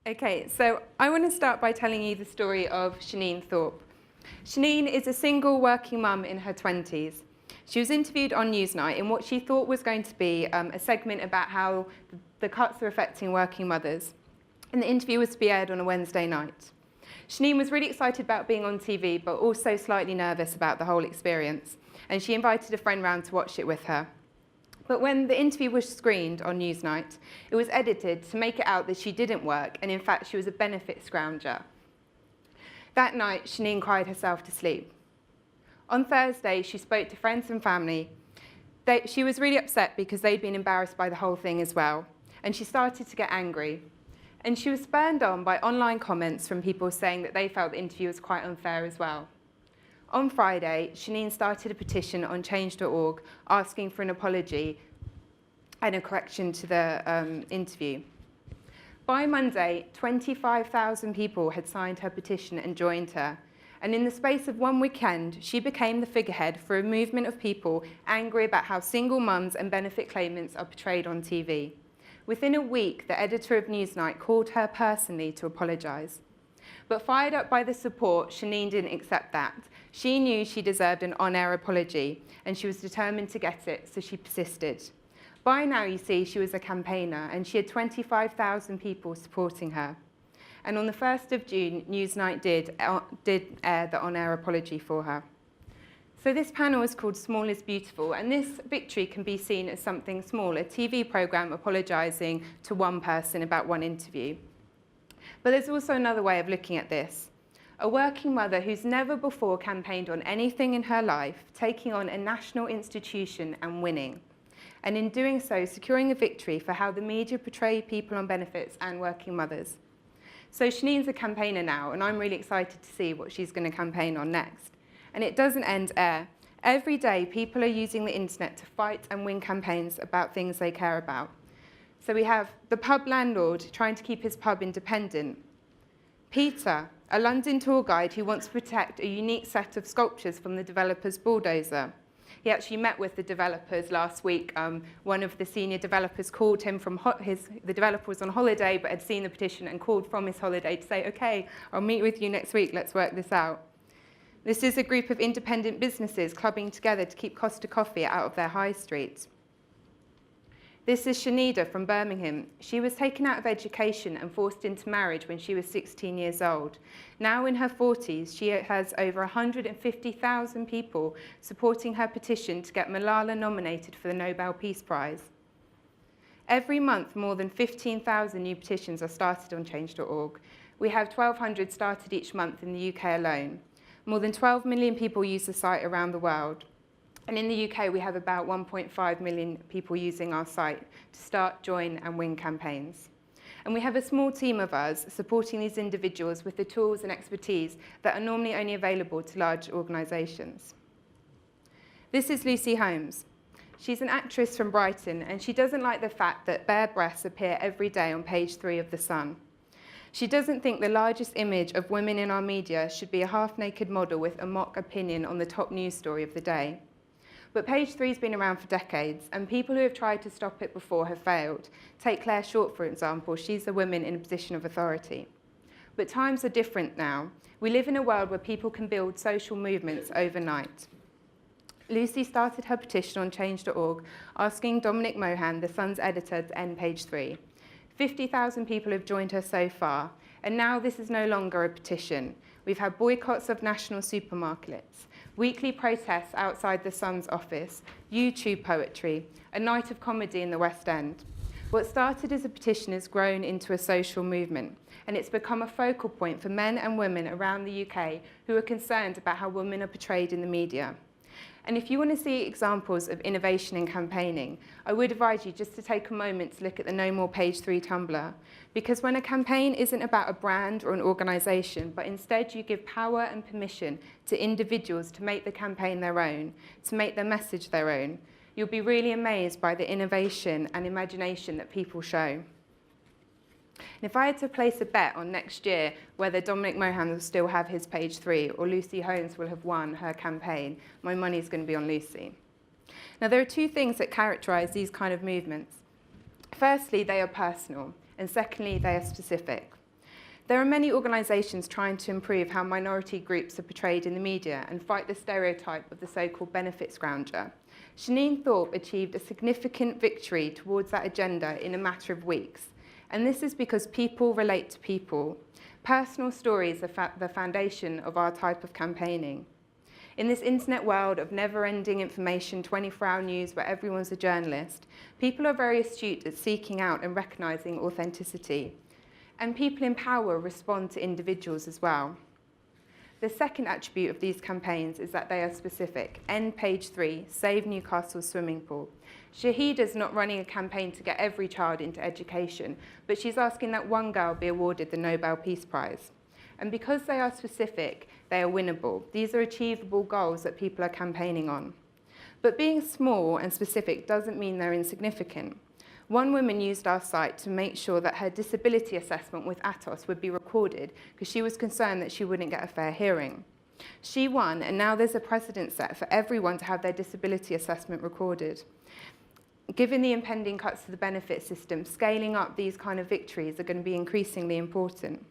Okay, so I want to start by telling you the story of Shanine Thorpe. Shanine is a single working mum in her 20s. She was interviewed on Newsnight in what she thought was going to be a segment about how the cuts are affecting working mothers. And the interview was to be aired on a Wednesday night. Shanine was really excited about being on TV, but also slightly nervous about the whole experience. And she invited a friend round to watch it with her. But when the interview was screened on Newsnight, it was edited to make it out that she didn't work, and in fact, she was a benefit scrounger. That night, Shanine cried herself to sleep. On Thursday, she spoke to friends and family. She was really upset because they'd been embarrassed by the whole thing as well, and she started to get angry. And she was spurred on by online comments from people saying that they felt the interview was quite unfair as well. On Friday, Shanine started a petition on change.org asking for an apology and a correction to the interview. By Monday, 25,000 people had signed her petition and joined her. And in the space of one weekend, she became the figurehead for a movement of people angry about how single mums and benefit claimants are portrayed on TV. Within a week, the editor of Newsnight called her personally to apologise. But fired up by the support, Shanine didn't accept that. She knew she deserved an on-air apology, and she was determined to get it, so she persisted. By now, you see, she was a campaigner, and she had 25,000 people supporting her. And on the 1st of June, Newsnight did air the on-air apology for her. So this panel is called Small is Beautiful, and this victory can be seen as something small, a TV programme apologising to one person about one interview. But there's also another way of looking at this. A working mother who's never before campaigned on anything in her life, taking on a national institution and winning. And in doing so, securing a victory for how the media portray people on benefits and working mothers. So Shanine's a campaigner now, and I'm really excited to see what she's going to campaign on next. And it doesn't end there. Every day, people are using the internet to fight and win campaigns about things they care about. So we have the pub landlord trying to keep his pub independent. Peter, a London tour guide who wants to protect a unique set of sculptures from the developer's bulldozer. He actually met with the developers last week. One of the senior developers called him from the developer was on holiday but had seen the petition and called from his holiday to say, okay, I'll meet with you next week, let's work this out. This is a group of independent businesses clubbing together to keep Costa Coffee out of their high street. This is Shanida from Birmingham. She was taken out of education and forced into marriage when she was 16 years old. Now in her 40s, she has over 150,000 people supporting her petition to get Malala nominated for the Nobel Peace Prize. Every month, more than 15,000 new petitions are started on change.org. We have 1,200 started each month in the UK alone. More than 12 million people use the site around the world. And in the UK, we have about 1.5 million people using our site to start, join, and win campaigns. And we have a small team of us supporting these individuals with the tools and expertise that are normally only available to large organisations. This is Lucy Holmes. She's an actress from Brighton, and she doesn't like the fact that bare breasts appear every day on page 3 of The Sun. She doesn't think the largest image of women in our media should be a half-naked model with a mock opinion on the top news story of the day. But page 3's been around for decades, and people who have tried to stop it before have failed. Take Claire Short, for example. She's a woman in a position of authority. But times are different now. We live in a world where people can build social movements overnight. Lucy started her petition on change.org, asking Dominic Mohan, the Sun's editor, to end page 3. 50,000 people have joined her so far, and now this is no longer a petition. We've had boycotts of national supermarkets, weekly protests outside the Sun's office, YouTube poetry, a night of comedy in the West End. What started as a petition has grown into a social movement, and it's become a focal point for men and women around the UK who are concerned about how women are portrayed in the media. And if you want to see examples of innovation in campaigning, I would advise you just to take a moment to look at the No More Page 3 Tumblr. Because when a campaign isn't about a brand or an organisation, but instead you give power and permission to individuals to make the campaign their own, to make their message their own, you'll be really amazed by the innovation and imagination that people show. And if I had to place a bet on next year whether Dominic Mohan will still have his page 3 or Lucy Holmes will have won her campaign, my money's going to be on Lucy. Now, there are two things that characterise these kind of movements. Firstly, they are personal, and secondly, they are specific. There are many organisations trying to improve how minority groups are portrayed in the media and fight the stereotype of the so-called benefit scrounger. Shaneen Thorpe achieved a significant victory towards that agenda in a matter of weeks. And this is because people relate to people. Personal stories are the foundation of our type of campaigning. In this internet world of never-ending information, 24-hour news where everyone's a journalist, people are very astute at seeking out and recognising authenticity. And people in power respond to individuals as well. The second attribute of these campaigns is that they are specific. End page 3, Save Newcastle Swimming Pool. Shahida's not running a campaign to get every child into education, but she's asking that one girl be awarded the Nobel Peace Prize. And because they are specific, they are winnable. These are achievable goals that people are campaigning on. But being small and specific doesn't mean they're insignificant. One woman used our site to make sure that her disability assessment with Atos would be recorded because she was concerned that she wouldn't get a fair hearing. She won, and now there's a precedent set for everyone to have their disability assessment recorded. Given the impending cuts to the benefit system, scaling up these kind of victories are going to be increasingly important.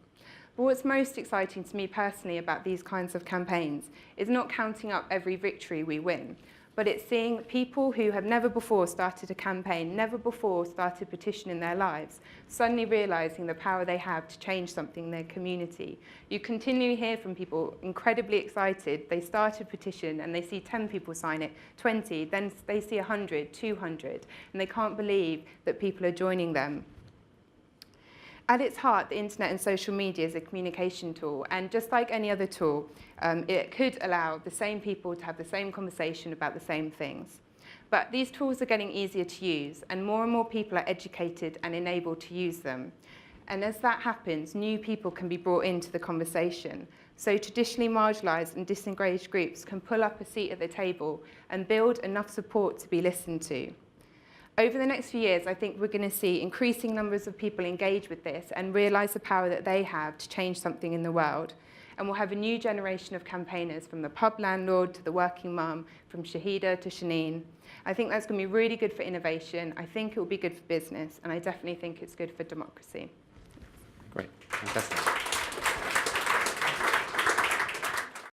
But what's most exciting to me personally about these kinds of campaigns is not counting up every victory we win, but it's seeing people who have never before started a campaign, never before started a petition in their lives, suddenly realising the power they have to change something in their community. You continually hear from people incredibly excited. They start a petition and they see 10 people sign it, 20, then they see 100, 200, and they can't believe that people are joining them. At its heart, the internet and social media is a communication tool, and just like any other tool, it could allow the same people to have the same conversation about the same things. But these tools are getting easier to use, and more people are educated and enabled to use them. And as that happens, new people can be brought into the conversation. So traditionally marginalised and disengaged groups can pull up a seat at the table and build enough support to be listened to. Over the next few years, I think we're going to see increasing numbers of people engage with this and realise the power that they have to change something in the world. And we'll have a new generation of campaigners, from the pub landlord to the working mum, from Shahida to Shaneen. I think that's going to be really good for innovation. I think it will be good for business, and I definitely think it's good for democracy. Great. Fantastic.